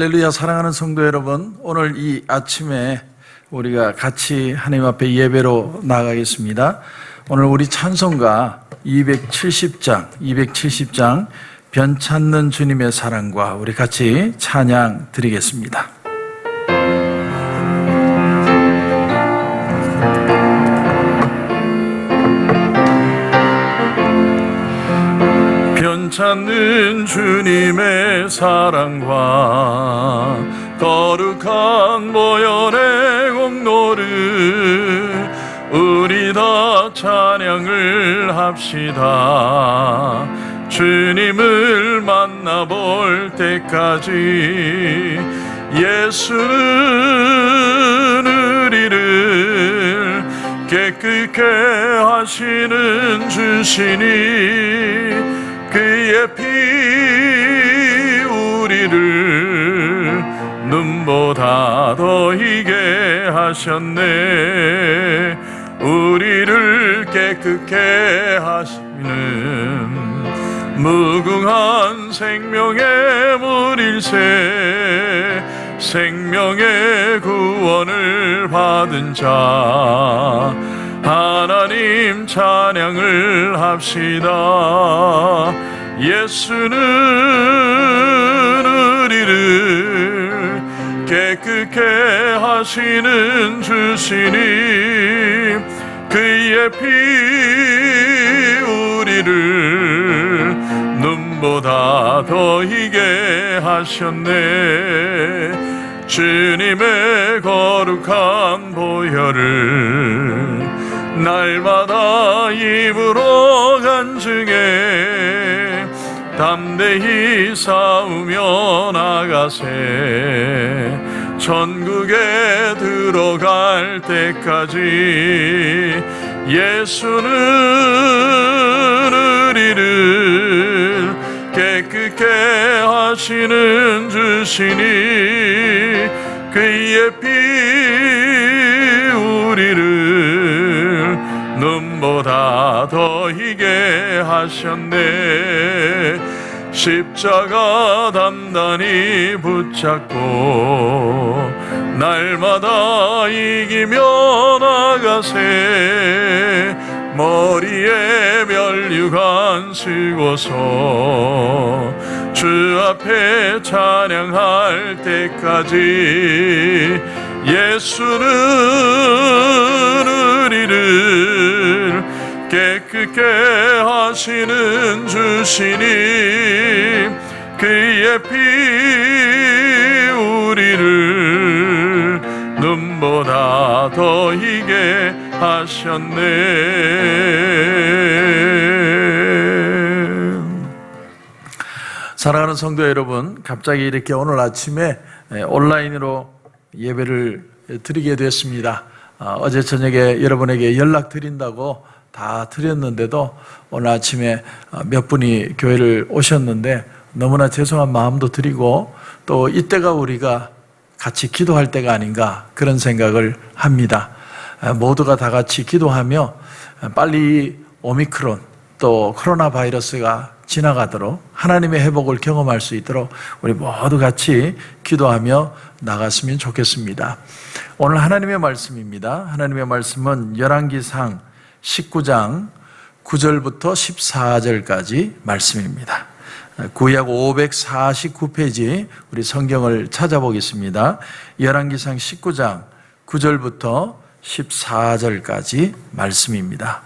할렐루야. 사랑하는 성도 여러분, 오늘 이 아침에 우리가 같이 하나님 앞에 예배로 나가겠습니다. 오늘 우리 찬송가 270장 변찮는 주님의 사랑과 우리 같이 찬양 드리겠습니다. 변찮는 주님의 사랑과 거룩한 보혈의 공로를 우리 다 찬양을 합시다. 주님을 만나볼 때까지 예수는 우리를 깨끗게 하시는 주시니 그의 피 우리를 눈보다 더 희게 하셨네. 우리를 깨끗게 하시는 무궁한 생명의 물일새 생명의 구원을 받은 자 하나님 찬양을 합시다. 예수는 우리를 깨끗게 하시는 주시니 그의 피 우리를 눈보다 더 희게 하셨네. 주님의 거룩한 보혈을 날마다 입으로 간증해 담대히 싸우며 나가세. 천국에 들어갈 때까지 예수는 우리를 깨끗게 하시는 주시니 그의 피 우리를 눈보다 더 희게 하셨네. 십자가 단단히 붙잡고 날마다 이기며 나가세. 머리에 면류관 쓰고서 주 앞에 찬양할 때까지 예수는 우리를 깨끗게 하시는 주시니 그의 피 우리를 눈보다 더 희게 하셨네. 사랑하는 성도 여러분, 갑자기 이렇게 오늘 아침에 온라인으로 예배를 드리게 됐습니다. 어제 저녁에 여러분에게 연락드린다고 다 드렸는데도 오늘 아침에 몇 분이 교회를 오셨는데 너무나 죄송한 마음도 드리고 또 이때가 우리가 같이 기도할 때가 아닌가 그런 생각을 합니다. 모두가 다 같이 기도하며 빨리 오미크론 또 코로나 바이러스가 지나가도록 하나님의 회복을 경험할 수 있도록 우리 모두 같이 기도하며 나갔으면 좋겠습니다. 오늘 하나님의 말씀입니다. 하나님의 말씀은 열왕기상 19장 9절부터 14절까지 말씀입니다. 구약 549페이지 우리 성경을 찾아보겠습니다. 열왕기상 19장 9절부터 14절까지 말씀입니다.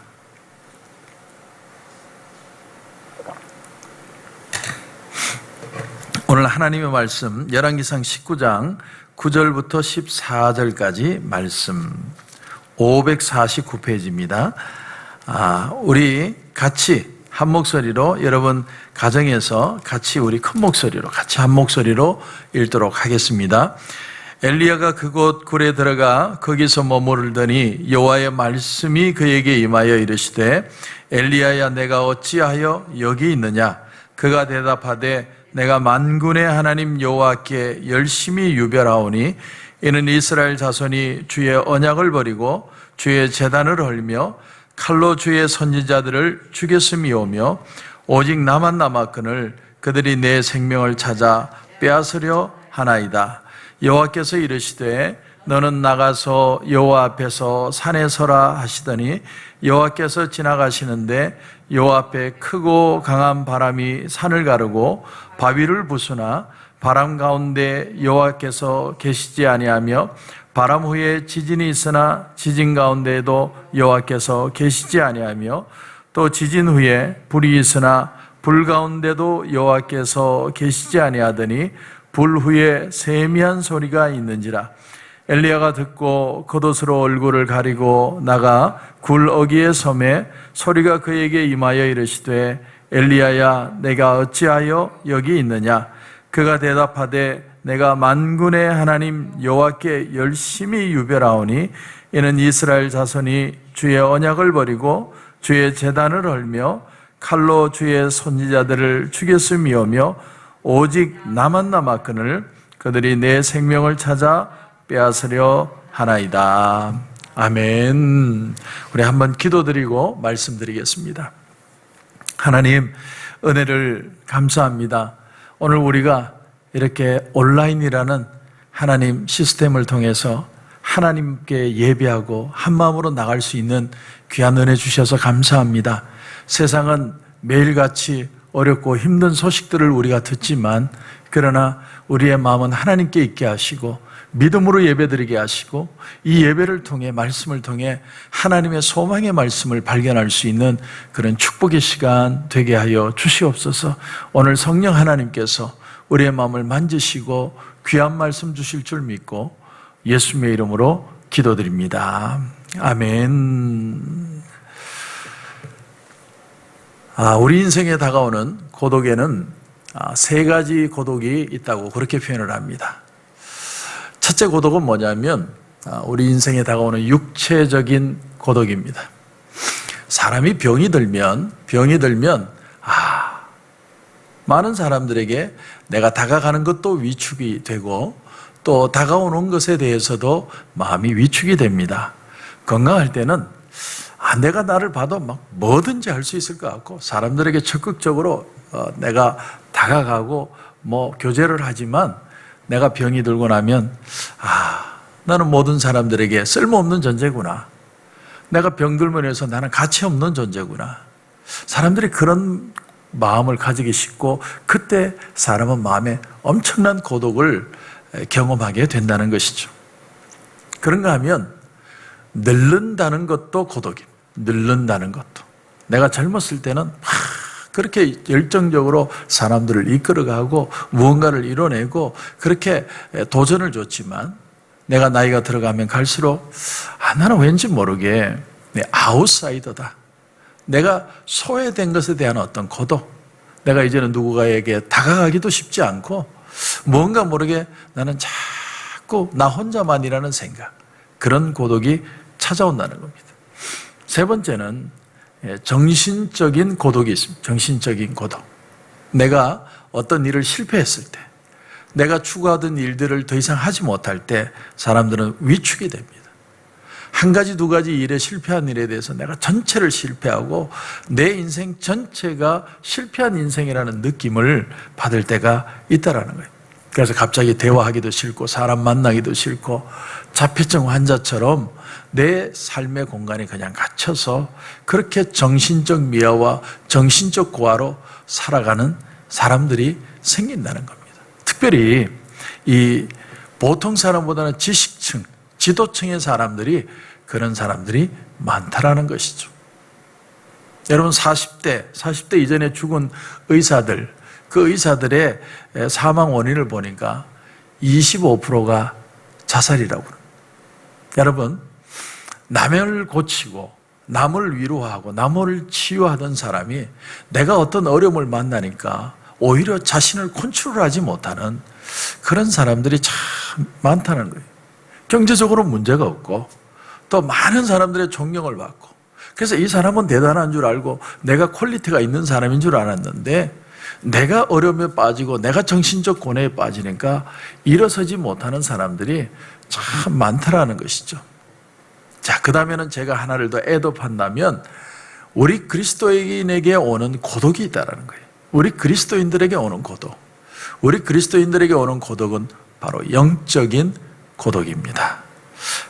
오늘 하나님의 말씀 열왕기상 19장 9절부터 14절까지 말씀 549페이지입니다. 우리 같이 한 목소리로 여러분 가정에서 같이 우리 큰 목소리로 같이 한 목소리로 읽도록 하겠습니다. 엘리야가 그곳 굴에 들어가 거기서 머무르더니 여호와의 말씀이 그에게 임하여 이르시되 엘리야야 내가 어찌하여 여기 있느냐. 그가 대답하되 내가 만군의 하나님 여호와께 열심히 유별하오니 이는 이스라엘 자손이 주의 언약을 버리고 주의 제단을 헐며 칼로 주의 선지자들을 죽였음이오며 오직 나만 남았거늘 그들이 내 생명을 찾아 빼앗으려 하나이다. 여호와께서 이르시되 너는 나가서 여호와 앞에서 산에 서라 하시더니 여호와께서 지나가시는데 여호와 앞에 크고 강한 바람이 산을 가르고 바위를 부수나 바람 가운데 여호와께서 계시지 아니하며 바람 후에 지진이 있으나 지진 가운데에도 여호와께서 계시지 아니하며 또 지진 후에 불이 있으나 불 가운데도 여호와께서 계시지 아니하더니 불 후에 세미한 소리가 있는지라. 엘리야가 듣고 겉옷으로 얼굴을 가리고 나가 굴 어귀에 섬에 소리가 그에게 임하여 이르시되 엘리야야 내가 어찌하여 여기 있느냐. 그가 대답하되 내가 만군의 하나님 여호와께 열심히 유별하오니 이는 이스라엘 자손이 주의 언약을 버리고 주의 제단을 헐며 칼로 주의 선지자들을 죽였음이오며 오직 나만 남았거늘 그들이 내 생명을 찾아 빼앗으려 하나이다. 아멘. 우리 한번 기도드리고 말씀드리겠습니다. 하나님 은혜를 감사합니다. 오늘 우리가 이렇게 온라인이라는 하나님 시스템을 통해서 하나님께 예배하고 한 마음으로 나갈 수 있는 귀한 은혜 주셔서 감사합니다. 세상은 매일같이 어렵고 힘든 소식들을 우리가 듣지만 그러나 우리의 마음은 하나님께 있게 하시고 믿음으로 예배드리게 하시고 이 예배를 통해 말씀을 통해 하나님의 소망의 말씀을 발견할 수 있는 그런 축복의 시간 되게 하여 주시옵소서. 오늘 성령 하나님께서 우리의 마음을 만지시고 귀한 말씀 주실 줄 믿고 예수님의 이름으로 기도드립니다. 아멘. 우리 인생에 다가오는 고독에는 세 가지 고독이 있다고 그렇게 표현을 합니다. 첫째 고독은 뭐냐면 우리 인생에 다가오는 육체적인 고독입니다. 사람이 병이 들면 많은 사람들에게 내가 다가가는 것도 위축이 되고 또 다가오는 것에 대해서도 마음이 위축이 됩니다. 건강할 때는 내가 나를 봐도 막 뭐든지 할 수 있을 것 같고 사람들에게 적극적으로 내가 다가가고 교제를 하지만 내가 병이 들고 나면 나는 모든 사람들에게 쓸모없는 존재구나. 내가 병 들면 해서 나는 가치 없는 존재구나. 사람들이 그런 마음을 가지기 쉽고 그때 사람은 마음에 엄청난 고독을 경험하게 된다는 것이죠. 그런가 하면 늙는다는 것도 고독입니다. 늙는다는 것도. 내가 젊었을 때는 그렇게 열정적으로 사람들을 이끌어가고 무언가를 이뤄내고 그렇게 도전을 줬지만 내가 나이가 들어가면 갈수록 나는 왠지 모르게 아웃사이더다. 내가 소외된 것에 대한 어떤 고독. 내가 이제는 누군가에게 다가가기도 쉽지 않고 뭔가 모르게 나는 자꾸 나 혼자만이라는 생각. 그런 고독이 찾아온다는 겁니다. 세 번째는 정신적인 고독이 있습니다. 정신적인 고독. 내가 어떤 일을 실패했을 때, 내가 추구하던 일들을 더 이상 하지 못할 때 사람들은 위축이 됩니다. 한 가지, 두 가지 일에 실패한 일에 대해서 내가 전체를 실패하고 내 인생 전체가 실패한 인생이라는 느낌을 받을 때가 있다라는 거예요. 그래서 갑자기 대화하기도 싫고 사람 만나기도 싫고 자폐증 환자처럼 내 삶의 공간에 그냥 갇혀서 그렇게 정신적 미아와 정신적 고아로 살아가는 사람들이 생긴다는 겁니다. 특별히 이 보통 사람보다는 지식층, 지도층의 사람들이 그런 사람들이 많다라는 것이죠. 여러분 40대 이전에 죽은 의사들, 그 의사들의 사망 원인을 보니까 25%가 자살이라고 합니다. 여러분, 남을 고치고 남을 위로하고 남을 치유하던 사람이 내가 어떤 어려움을 만나니까 오히려 자신을 컨트롤하지 못하는 그런 사람들이 참 많다는 거예요. 경제적으로 문제가 없고 또 많은 사람들의 존경을 받고 그래서 이 사람은 대단한 줄 알고 내가 퀄리티가 있는 사람인 줄 알았는데 내가 어려움에 빠지고 내가 정신적 고뇌에 빠지니까 일어서지 못하는 사람들이 참 많다라는 것이죠. 자, 그 다음에는 제가 하나를 더 애도한다면 우리 그리스도인에게 오는 고독이 있다는 거예요. 우리 그리스도인들에게 오는 고독. 우리 그리스도인들에게 오는 고독은 바로 영적인 고독입니다.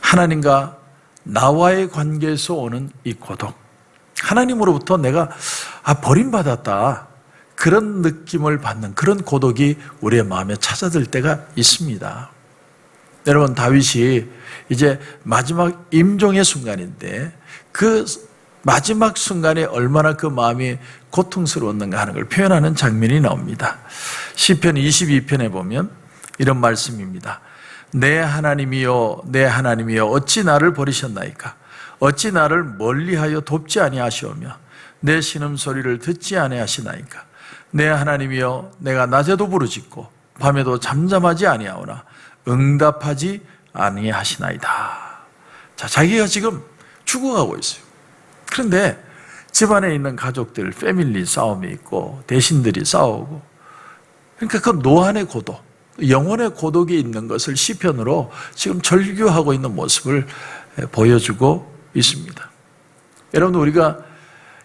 하나님과 나와의 관계에서 오는 이 고독, 하나님으로부터 내가 버림받았다, 그런 느낌을 받는 그런 고독이 우리의 마음에 찾아들 때가 있습니다. 여러분, 다윗이 이제 마지막 임종의 순간인데 그 마지막 순간에 얼마나 그 마음이 고통스러웠는가 하는 걸 표현하는 장면이 나옵니다. 시편 22편에 보면 이런 말씀입니다. 내 하나님이여, 내 하나님이여, 어찌 나를 버리셨나이까? 어찌 나를 멀리하여 돕지 아니하시오며 내 신음소리를 듣지 아니하시나이까? 내 하나님이여, 내가 낮에도 부르짖고 밤에도 잠잠하지 아니하오나 응답하지 아니하시나이다. 자, 자기가 지금 죽어가고 있어요. 그런데 집안에 있는 가족들, 패밀리 싸움이 있고 대신들이 싸우고, 그러니까 그 노안의 고독, 영혼의 고독이 있는 것을 시편으로 지금 절규하고 있는 모습을 보여주고 있습니다. 여러분, 우리가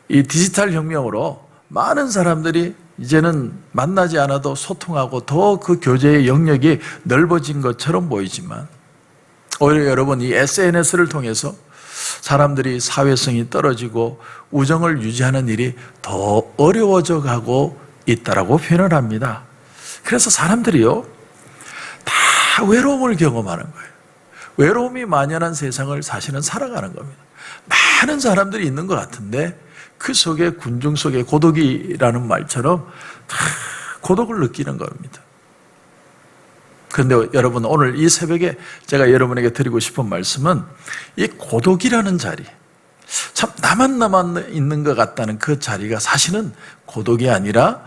이 디지털 혁명으로 많은 사람들이 이제는 만나지 않아도 소통하고 더 그 교제의 영역이 넓어진 것처럼 보이지만, 오히려 여러분, 이 SNS를 통해서 사람들이 사회성이 떨어지고 우정을 유지하는 일이 더 어려워져 가고 있다라고 표현을 합니다. 그래서 사람들이요, 다 외로움을 경험하는 거예요. 외로움이 만연한 세상을 사실은 살아가는 겁니다. 많은 사람들이 있는 것 같은데 그 속에, 군중 속에 고독이라는 말처럼 다 고독을 느끼는 겁니다. 그런데 여러분, 오늘 이 새벽에 제가 여러분에게 드리고 싶은 말씀은 이 고독이라는 자리, 참 나만 있는 것 같다는 그 자리가 사실은 고독이 아니라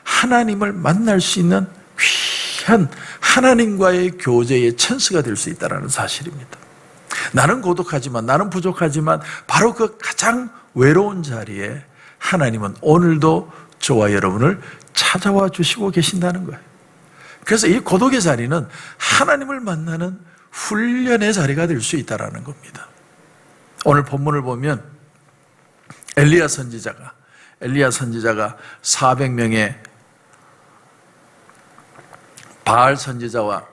하나님을 만날 수 있는 귀한 하나님과의 교제의 찬스가 될 수 있다는 사실입니다. 나는 고독하지만, 나는 부족하지만 바로 그 가장 외로운 자리에 하나님은 오늘도 저와 여러분을 찾아와 주시고 계신다는 거예요. 그래서 이 고독의 자리는 하나님을 만나는 훈련의 자리가 될 수 있다는 겁니다. 오늘 본문을 보면 엘리야 선지자가 400명의 바알 선지자와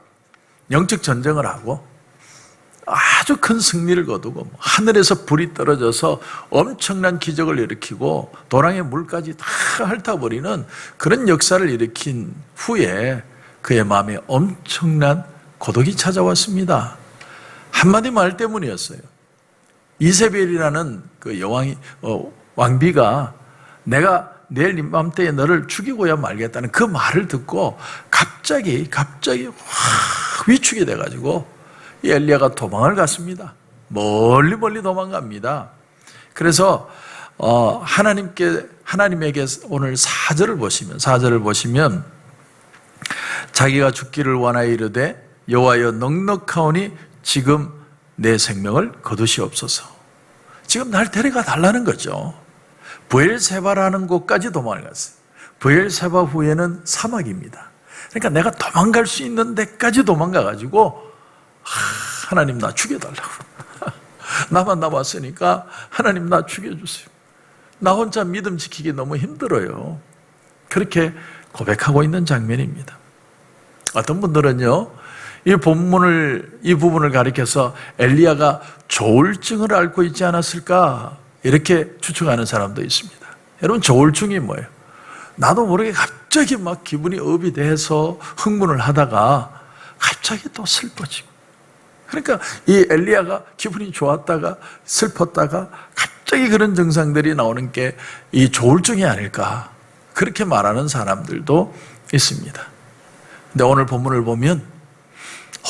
영적 전쟁을 하고 아주 큰 승리를 거두고 하늘에서 불이 떨어져서 엄청난 기적을 일으키고 도랑의 물까지 다 핥아버리는 그런 역사를 일으킨 후에 그의 마음에 엄청난 고독이 찾아왔습니다. 한마디 말 때문이었어요. 이세벨이라는 그 왕비가 내가 내일 이맘때에 너를 죽이고야 말겠다는 그 말을 듣고 갑자기 확 위축이 돼가지고 이 엘리야가 도망을 갔습니다. 멀리 도망갑니다. 그래서 하나님에게 오늘 4절을 보시면 자기가 죽기를 원하여 이르되 여호와여 넉넉하오니 지금 내 생명을 거두시옵소서. 지금 날 데려가 달라는 거죠. 브엘세바라는 곳까지 도망을 갔어요. 브엘세바 후에는 사막입니다. 그러니까 내가 도망갈 수 있는 데까지 도망가가지고 하나님 나 죽여달라고. 나만 남았으니까 하나님 나 죽여주세요. 나 혼자 믿음 지키기 너무 힘들어요. 그렇게 고백하고 있는 장면입니다. 어떤 분들은요, 이 부분을 가리켜서 엘리야가 조울증을 앓고 있지 않았을까 이렇게 추측하는 사람도 있습니다. 여러분, 조울증이 뭐예요? 나도 모르게 갑자기 막 기분이 업이 돼서 흥분을 하다가 갑자기 또 슬퍼지고, 그러니까 이 엘리야가 기분이 좋았다가 슬펐다가 갑자기 그런 증상들이 나오는 게 이 조울증이 아닐까 그렇게 말하는 사람들도 있습니다. 근데 오늘 본문을 보면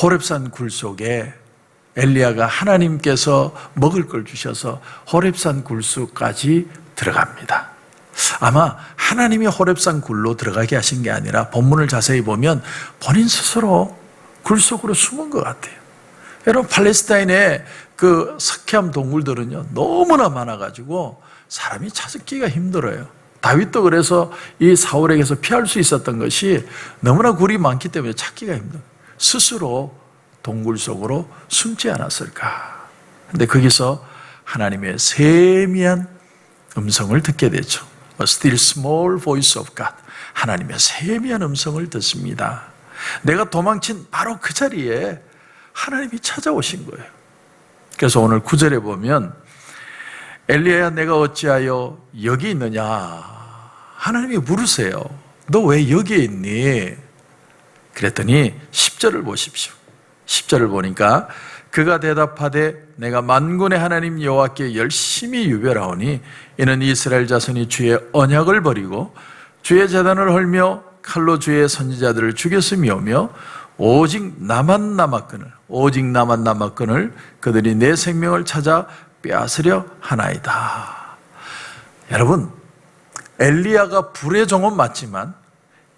호렙산 굴 속에 엘리야가 하나님께서 먹을 걸 주셔서 호렙산 굴속까지 들어갑니다. 아마 하나님이 호렙산 굴로 들어가게 하신 게 아니라 본문을 자세히 보면 본인 스스로 굴 속으로 숨은 것 같아요. 여러분, 팔레스타인의 그 석회암 동굴들은요 너무나 많아가지고 사람이 찾기가 힘들어요. 다윗도 그래서 이 사울에게서 피할 수 있었던 것이 너무나 굴이 많기 때문에 찾기가 힘들어요. 스스로 동굴 속으로 숨지 않았을까. 근데 거기서 하나님의 세미한 음성을 듣게 되죠. A still small voice of God. 하나님의 세미한 음성을 듣습니다. 내가 도망친 바로 그 자리에 하나님이 찾아오신 거예요. 그래서 오늘 9절에 보면 엘리야야 내가 어찌하여 여기 있느냐 하나님이 물으세요. 너 왜 여기에 있니? 그랬더니 10절을 보십시오. 10절을 보니까 그가 대답하되 내가 만군의 하나님 여호와께 열심히 유별하오니 이는 이스라엘 자손이 주의 언약을 버리고 주의 제단을 헐며 칼로 주의 선지자들을 죽였음이오며 오직 나만 남았거늘 그들이 내 생명을 찾아 빼앗으려 하나이다. 여러분, 엘리야가 불의 종은 맞지만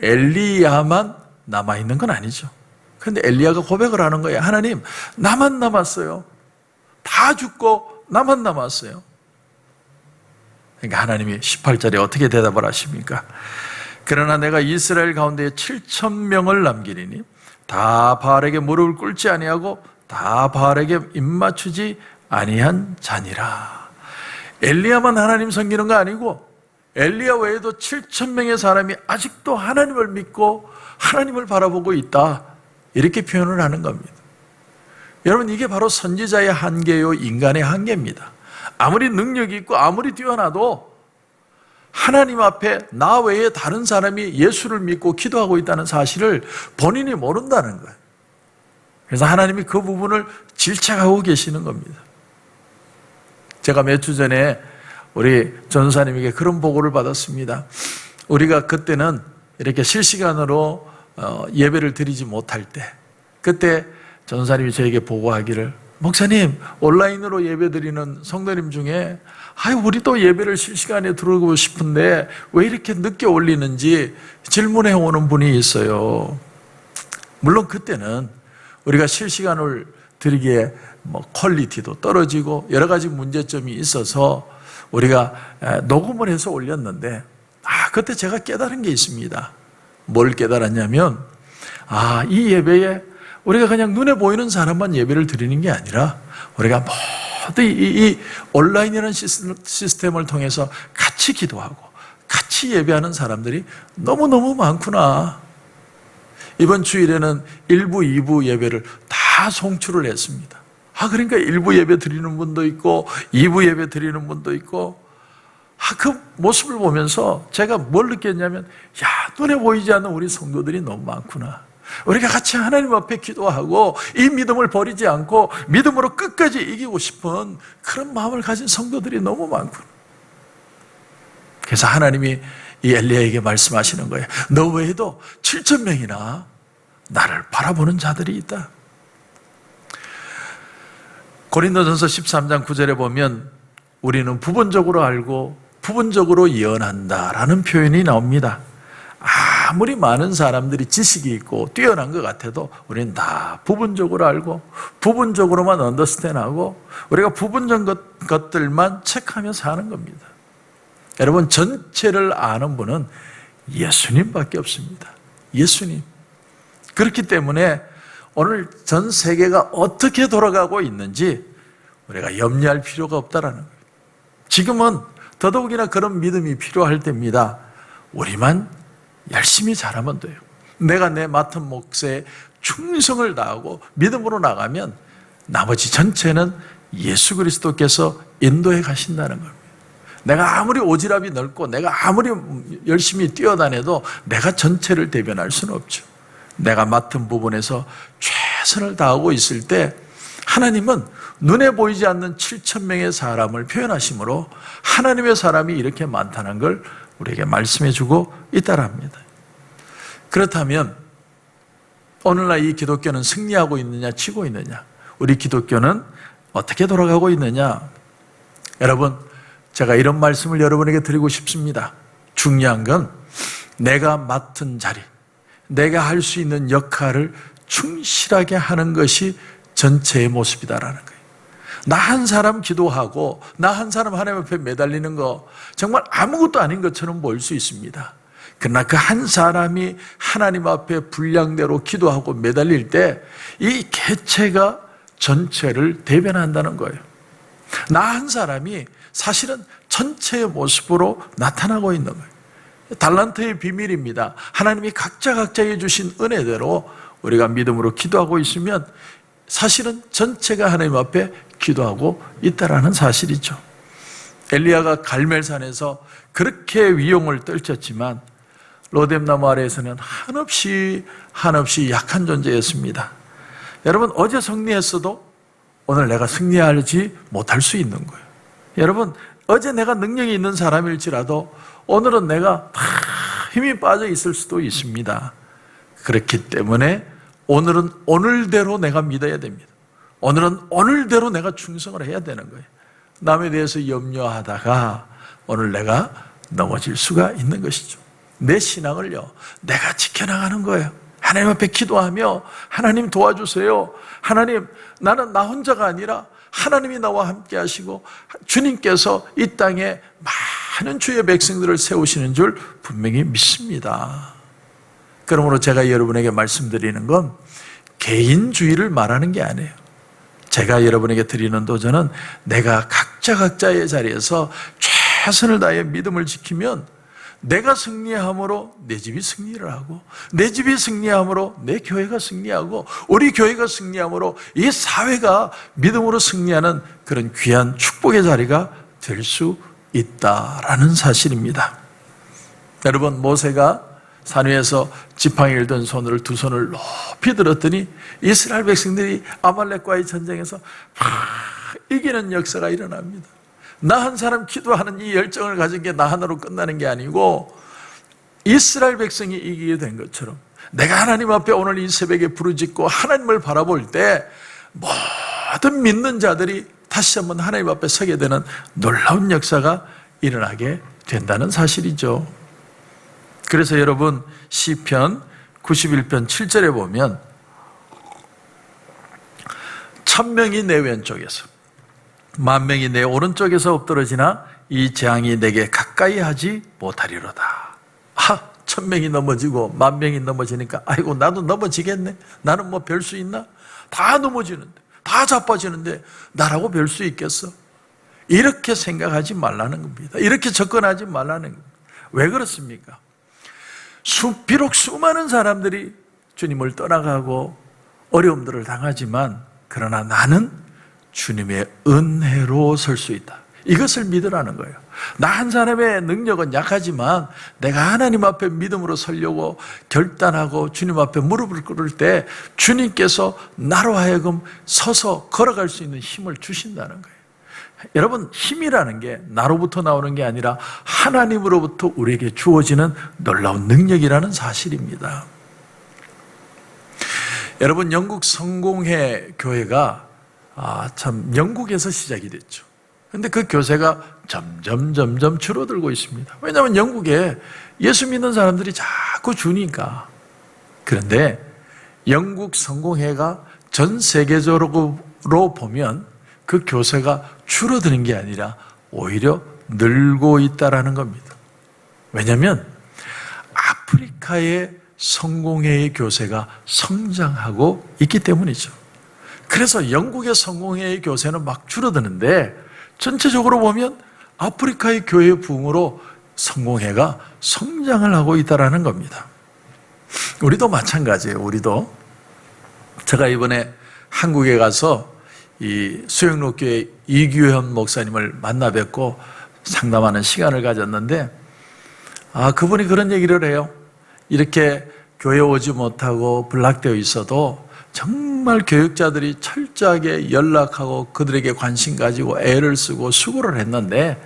엘리야만 남아있는 건 아니죠. 그런데 엘리야가 고백을 하는 거예요. 하나님, 나만 남았어요. 다 죽고 나만 남았어요. 그러니까 하나님이 18절에 어떻게 대답을 하십니까? 그러나 내가 이스라엘 가운데 7,000명을 남기리니 다 바알에게 무릎을 꿇지 아니하고 다 바알에게 입맞추지 아니한 자니라. 엘리야만 하나님 섬기는 거 아니고 엘리야 외에도 7,000명의 사람이 아직도 하나님을 믿고 하나님을 바라보고 있다. 이렇게 표현을 하는 겁니다. 여러분, 이게 바로 선지자의 한계요, 인간의 한계입니다. 아무리 능력이 있고 아무리 뛰어나도 하나님 앞에 나 외에 다른 사람이 예수를 믿고 기도하고 있다는 사실을 본인이 모른다는 거예요. 그래서 하나님이 그 부분을 질책하고 계시는 겁니다. 제가 몇 주 전에 우리 전사님에게 그런 보고를 받았습니다. 우리가 그때는 이렇게 실시간으로 예배를 드리지 못할 때, 그때 전사님이 저에게 보고하기를, 목사님, 온라인으로 예배 드리는 성도님 중에 우리도 예배를 실시간에 들어오고 싶은데 왜 이렇게 늦게 올리는지 질문해 오는 분이 있어요. 물론 그때는 우리가 실시간을 드리기에 퀄리티도 떨어지고 여러 가지 문제점이 있어서 우리가 녹음을 해서 올렸는데, 그때 제가 깨달은 게 있습니다. 뭘 깨달았냐면, 이 예배에 우리가 그냥 눈에 보이는 사람만 예배를 드리는 게 아니라 우리가 모두 이 온라인이라는 시스템을 통해서 같이 기도하고 같이 예배하는 사람들이 너무너무 많구나. 이번 주일에는 1부, 2부 예배를 다 송출을 했습니다. 그러니까 1부 예배 드리는 분도 있고 2부 예배 드리는 분도 있고, 그 모습을 보면서 제가 뭘 느꼈냐면, 눈에 보이지 않는 우리 성도들이 너무 많구나. 우리가 같이 하나님 앞에 기도하고 이 믿음을 버리지 않고 믿음으로 끝까지 이기고 싶은 그런 마음을 가진 성도들이 너무 많구나. 그래서 하나님이 이 엘리야에게 말씀하시는 거예요. 너 외에도 7,000명이나 나를 바라보는 자들이 있다. 고린도전서 13장 9절에 보면 우리는 부분적으로 알고 부분적으로 예언한다라는 표현이 나옵니다. 아무리 많은 사람들이 지식이 있고 뛰어난 것 같아도 우리는 다 부분적으로 알고 부분적으로만 언더스탠하고 우리가 부분적 것들만 체크하며 사는 겁니다. 여러분, 전체를 아는 분은 예수님밖에 없습니다. 예수님. 그렇기 때문에 오늘 전 세계가 어떻게 돌아가고 있는지 우리가 염려할 필요가 없다라는 거예요. 지금은 더더욱이나 그런 믿음이 필요할 때입니다. 우리만 열심히 잘하면 돼요. 내가 내 맡은 몫에 충성을 다하고 믿음으로 나가면 나머지 전체는 예수 그리스도께서 인도해 가신다는 겁니다. 내가 아무리 오지랖이 넓고 내가 아무리 열심히 뛰어다녀도 내가 전체를 대변할 수는 없죠. 내가 맡은 부분에서 최선을 다하고 있을 때 하나님은 눈에 보이지 않는 7,000명의 사람을 표현하심으로 하나님의 사람이 이렇게 많다는 걸 우리에게 말씀해 주고 있다랍니다. 그렇다면 오늘날 이 기독교는 승리하고 있느냐 치고 있느냐, 우리 기독교는 어떻게 돌아가고 있느냐? 여러분, 제가 이런 말씀을 여러분에게 드리고 싶습니다. 중요한 건 내가 맡은 자리, 내가 할 수 있는 역할을 충실하게 하는 것이 전체의 모습이다라는 거예요. 나 한 사람 기도하고 나 한 사람 하나님 앞에 매달리는 거 정말 아무것도 아닌 것처럼 보일 수 있습니다. 그러나 그 한 사람이 하나님 앞에 분량대로 기도하고 매달릴 때 이 개체가 전체를 대변한다는 거예요. 나 한 사람이 사실은 전체의 모습으로 나타나고 있는 거예요. 달란트의 비밀입니다. 하나님이 각자에 주신 은혜대로 우리가 믿음으로 기도하고 있으면 사실은 전체가 하나님 앞에 기도하고 있다라는 사실이죠. 엘리야가 갈멜산에서 그렇게 위용을 떨쳤지만 로뎀나무 아래에서는 한없이 약한 존재였습니다. 여러분, 어제 승리했어도 오늘 내가 승리하지 못할 수 있는 거예요. 여러분, 어제 내가 능력이 있는 사람일지라도 오늘은 내가 다 힘이 빠져 있을 수도 있습니다. 그렇기 때문에 오늘은 오늘대로 내가 믿어야 됩니다. 오늘은 오늘대로 내가 충성을 해야 되는 거예요. 남에 대해서 염려하다가 오늘 내가 넘어질 수가 있는 것이죠. 내 신앙을요, 내가 지켜나가는 거예요. 하나님 앞에 기도하며 하나님 도와주세요. 하나님, 나는 나 혼자가 아니라 하나님이 나와 함께 하시고 주님께서 이 땅에 많은 주의 백성들을 세우시는 줄 분명히 믿습니다. 그러므로 제가 여러분에게 말씀드리는 건 개인주의를 말하는 게 아니에요. 제가 여러분에게 드리는 도전은 내가 각자의 자리에서 최선을 다해 믿음을 지키면 내가 승리함으로 내 집이 승리를 하고, 내 집이 승리함으로 내 교회가 승리하고, 우리 교회가 승리함으로 이 사회가 믿음으로 승리하는 그런 귀한 축복의 자리가 될 수 있다라는 사실입니다. 여러분, 모세가 산 위에서 지팡이를 든 손을 두 손을 높이 들었더니 이스라엘 백성들이 아말렉과의 전쟁에서 이기는 역사가 일어납니다. 나 한 사람 기도하는 이 열정을 가진 게 나 하나로 끝나는 게 아니고 이스라엘 백성이 이기게 된 것처럼 내가 하나님 앞에 오늘 이 새벽에 부르짖고 하나님을 바라볼 때 모든 믿는 자들이 다시 한번 하나님 앞에 서게 되는 놀라운 역사가 일어나게 된다는 사실이죠. 그래서 여러분, 시편 91편 7절에 보면 1000명이 내 왼쪽에서 10,000명이 내 오른쪽에서 엎드러지나 이 재앙이 내게 가까이 하지 못하리로다. 1000명이 넘어지고 10,000명이 넘어지니까 아이고 나도 넘어지겠네. 나는 뭐 별 수 있나? 다 넘어지는데, 다 자빠지는데 나라고 별 수 있겠어? 이렇게 생각하지 말라는 겁니다. 이렇게 접근하지 말라는 겁니다. 왜 그렇습니까? 비록 수많은 사람들이 주님을 떠나가고 어려움들을 당하지만 그러나 나는 주님의 은혜로 설 수 있다. 이것을 믿으라는 거예요. 나 한 사람의 능력은 약하지만 내가 하나님 앞에 믿음으로 서려고 결단하고 주님 앞에 무릎을 꿇을 때 주님께서 나로 하여금 서서 걸어갈 수 있는 힘을 주신다는 거예요. 여러분, 힘이라는 게 나로부터 나오는 게 아니라 하나님으로부터 우리에게 주어지는 놀라운 능력이라는 사실입니다. 여러분, 영국 성공회 교회가 참 영국에서 시작이 됐죠. 그런데 그 교세가 점점 줄어들고 있습니다. 왜냐하면 영국에 예수 믿는 사람들이 자꾸 주니까. 그런데 영국 성공회가 전 세계적으로 보면 그 교세가 줄어드는 게 아니라 오히려 늘고 있다는 겁니다. 왜냐하면 아프리카의 성공회의 교세가 성장하고 있기 때문이죠. 그래서 영국의 성공회의 교세는 막 줄어드는데 전체적으로 보면 아프리카의 교회의 부흥으로 성공회가 성장을 하고 있다는 겁니다. 우리도 마찬가지예요. 우리도 제가 이번에 한국에 가서 이 수영록교회 이규현 목사님을 만나 뵙고 상담하는 시간을 가졌는데 그분이 그런 얘기를 해요. 이렇게 교회 오지 못하고 블락되어 있어도 정말 교육자들이 철저하게 연락하고 그들에게 관심 가지고 애를 쓰고 수고를 했는데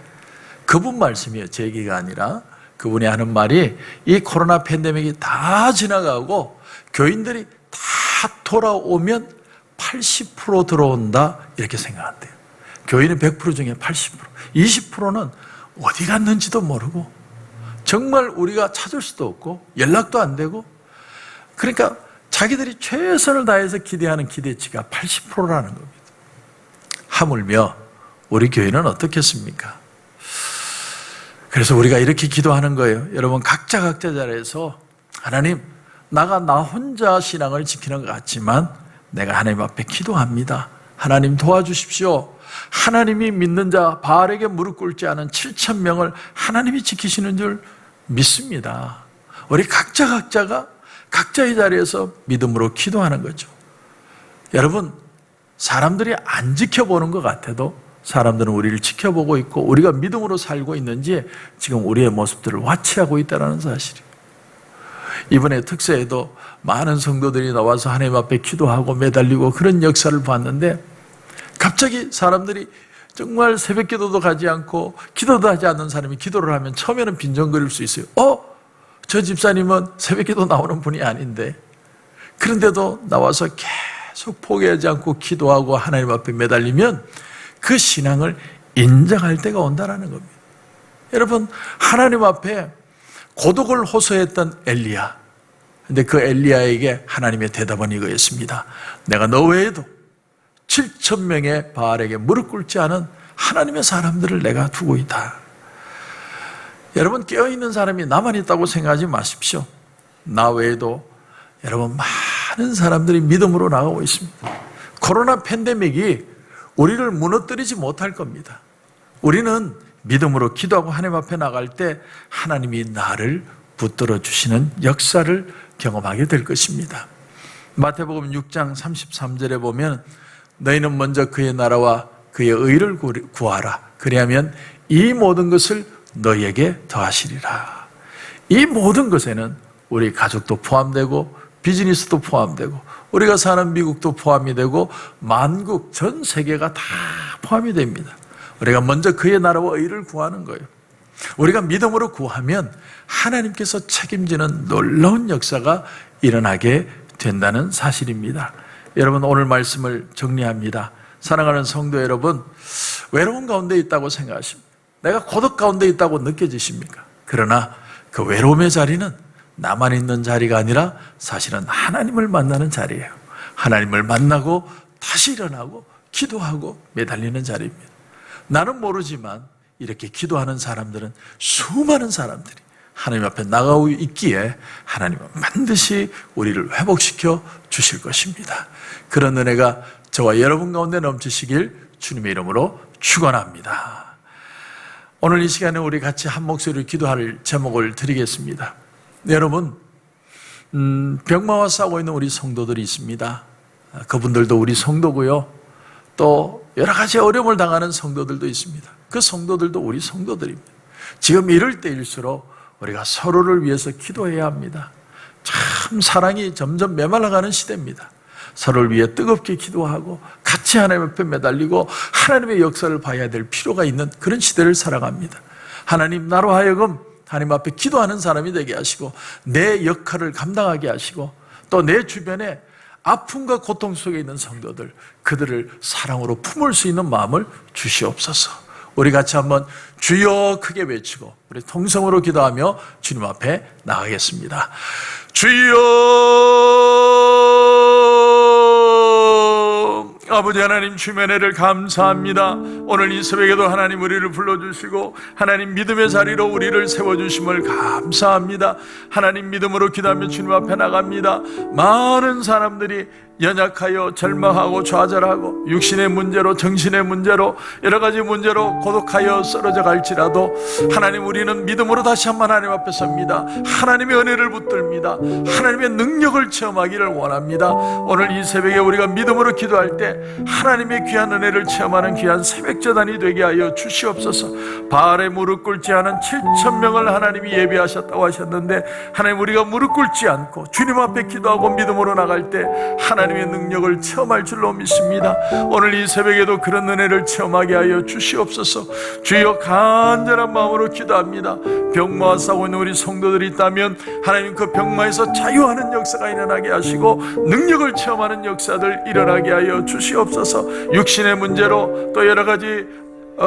그분 말씀이에요. 제 얘기가 아니라 그분이 하는 말이 이 코로나 팬데믹이 다 지나가고 교인들이 다 돌아오면 80% 들어온다 이렇게 생각한대요. 교인은 100% 중에 80%, 20%는 어디 갔는지도 모르고 정말 우리가 찾을 수도 없고 연락도 안 되고 그러니까 자기들이 최선을 다해서 기대하는 기대치가 80%라는 겁니다. 하물며 우리 교회는 어떻겠습니까? 그래서 우리가 이렇게 기도하는 거예요. 여러분, 각자 자리에서 하나님, 나 혼자 신앙을 지키는 것 같지만 내가 하나님 앞에 기도합니다. 하나님 도와주십시오. 하나님이 믿는 자 바알에게 무릎 꿇지 않은 7,000명을 하나님이 지키시는 줄 믿습니다. 우리 각자가 각자의 자리에서 믿음으로 기도하는 거죠. 여러분, 사람들이 안 지켜보는 것 같아도 사람들은 우리를 지켜보고 있고 우리가 믿음으로 살고 있는지 지금 우리의 모습들을 와치하고 있다는 사실이에요. 이번에 특세에도 많은 성도들이 나와서 하나님 앞에 기도하고 매달리고 그런 역사를 봤는데, 갑자기 사람들이 정말 새벽 기도도 가지 않고 기도도 하지 않는 사람이 기도를 하면 처음에는 빈정거릴 수 있어요. 저 집사님은 새벽 기도 나오는 분이 아닌데, 그런데도 나와서 계속 포기하지 않고 기도하고 하나님 앞에 매달리면 그 신앙을 인정할 때가 온다는 겁니다. 여러분, 하나님 앞에 고독을 호소했던 엘리야, 근데 그 엘리야에게 하나님의 대답은 이거였습니다. 내가 너 외에도 7,000명의 바알에게 무릎 꿇지 않은 하나님의 사람들을 내가 두고 있다. 여러분, 깨어있는 사람이 나만 있다고 생각하지 마십시오. 나 외에도 여러분 많은 사람들이 믿음으로 나가고 있습니다. 코로나 팬데믹이 우리를 무너뜨리지 못할 겁니다. 우리는 믿음으로 기도하고 하나님 앞에 나갈 때 하나님이 나를 붙들어 주시는 역사를 경험하게 될 것입니다. 마태복음 6장 33절에 보면 너희는 먼저 그의 나라와 그의 의를 구하라. 그리하면 이 모든 것을 너희에게 더하시리라. 이 모든 것에는 우리 가족도 포함되고 비즈니스도 포함되고 우리가 사는 미국도 포함이 되고 만국 전 세계가 다 포함이 됩니다. 우리가 먼저 그의 나라와 의를 구하는 거예요. 우리가 믿음으로 구하면 하나님께서 책임지는 놀라운 역사가 일어나게 된다는 사실입니다. 여러분, 오늘 말씀을 정리합니다. 사랑하는 성도 여러분, 외로운 가운데 있다고 생각하십니까? 내가 고독 가운데 있다고 느껴지십니까? 그러나 그 외로움의 자리는 나만 있는 자리가 아니라 사실은 하나님을 만나는 자리예요. 하나님을 만나고 다시 일어나고 기도하고 매달리는 자리입니다. 나는 모르지만 이렇게 기도하는 사람들은, 수많은 사람들이 하나님 앞에 나가고 있기에 하나님은 반드시 우리를 회복시켜 주실 것입니다. 그런 은혜가 저와 여러분 가운데 넘치시길 주님의 이름으로 축원합니다. 오늘 이 시간에 우리 같이 한 목소리로 기도할 제목을 드리겠습니다. 여러분, 병마와 싸우고 있는 우리 성도들이 있습니다. 그분들도 우리 성도고요. 또 여러 가지 어려움을 당하는 성도들도 있습니다. 그 성도들도 우리 성도들입니다. 지금 이럴 때일수록 우리가 서로를 위해서 기도해야 합니다. 참 사랑이 점점 메말라가는 시대입니다. 서로를 위해 뜨겁게 기도하고 같이 하나님 앞에 매달리고 하나님의 역사를 봐야 될 필요가 있는 그런 시대를 살아갑니다. 하나님, 나로 하여금 하나님 앞에 기도하는 사람이 되게 하시고 내 역할을 감당하게 하시고 또 내 주변에 아픔과 고통 속에 있는 성도들, 그들을 사랑으로 품을 수 있는 마음을 주시옵소서. 우리 같이 한번 주여 크게 외치고 우리 통성으로 기도하며 주님 앞에 나가겠습니다. 주여, 아버지 하나님, 주님의 은혜를 감사합니다. 오늘 이 새벽에도 하나님 우리를 불러주시고 하나님 믿음의 자리로 우리를 세워주심을 감사합니다. 하나님, 믿음으로 기도하며 주님 앞에 나갑니다. 많은 사람들이 연약하여 절망하고 좌절하고 육신의 문제로, 정신의 문제로, 여러 가지 문제로 고독하여 쓰러져 갈지라도 하나님, 우리는 믿음으로 다시 한번 하나님 앞에 섭니다. 하나님의 은혜를 붙듭니다. 하나님의 능력을 체험하기를 원합니다. 오늘 이 새벽에 우리가 믿음으로 기도할 때 하나님의 귀한 은혜를 체험하는 귀한 새벽제단이 되게 하여 주시옵소서. 바알에 무릎 꿇지 않은 7,000명을 하나님이 예비하셨다고 하셨는데, 하나님, 우리가 무릎 꿇지 않고 주님 앞에 기도하고 믿음으로 나갈 때 하나님의 능력을 체험할 줄로 믿습니다. 오늘 이 새벽에도 그런 은혜를 체험하게 하여 주시옵소서. 주여, 간절한 마음으로 기도합니다. 병마와 싸우고 있는 우리 성도들이 있다면 하나님, 그 병마에서 자유하는 역사가 일어나게 하시고 능력을 체험하는 역사들 일어나게 하여 주시옵소서. 육신의 문제로 또 여러 가지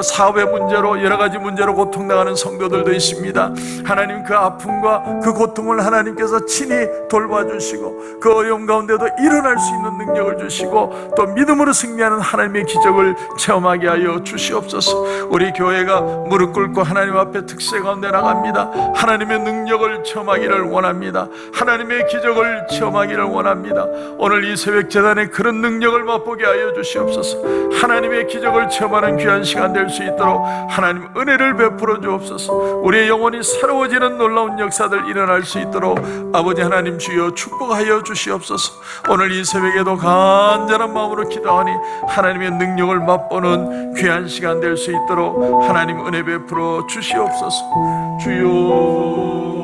사업의 문제로 여러 가지 문제로 고통당하는 성도들도 있습니다. 하나님, 그 아픔과 그 고통을 하나님께서 친히 돌봐주시고 그 어려움 가운데도 일어날 수 있는 능력을 주시고 또 믿음으로 승리하는 하나님의 기적을 체험하게 하여 주시옵소서. 우리 교회가 무릎 꿇고 하나님 앞에 특세 가운데 나갑니다. 하나님의 능력을 체험하기를 원합니다. 하나님의 기적을 체험하기를 원합니다. 오늘 이 새벽 제단에 그런 능력을 맛보게 하여 주시옵소서. 하나님의 기적을 체험하는 귀한 시간 될 수 있도록 하나님 은혜를 베풀어 주옵소서. 우리의 영혼이 새로워지는 놀라운 역사들 일어날 수 있도록 아버지 하나님 주여 축복하여 주시옵소서. 오늘 이 새벽에도 간절한 마음으로 기도하니 하나님의 능력을 맛보는 귀한 시간 될 수 있도록 하나님 은혜 베풀어 주시옵소서. 주여